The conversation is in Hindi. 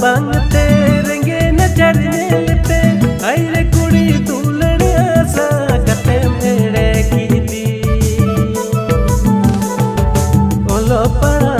बांग तेरे न चढ़ने पे अरे कुड़ी दूल्हन आसा कते मेरे की दी ओलो पड़ा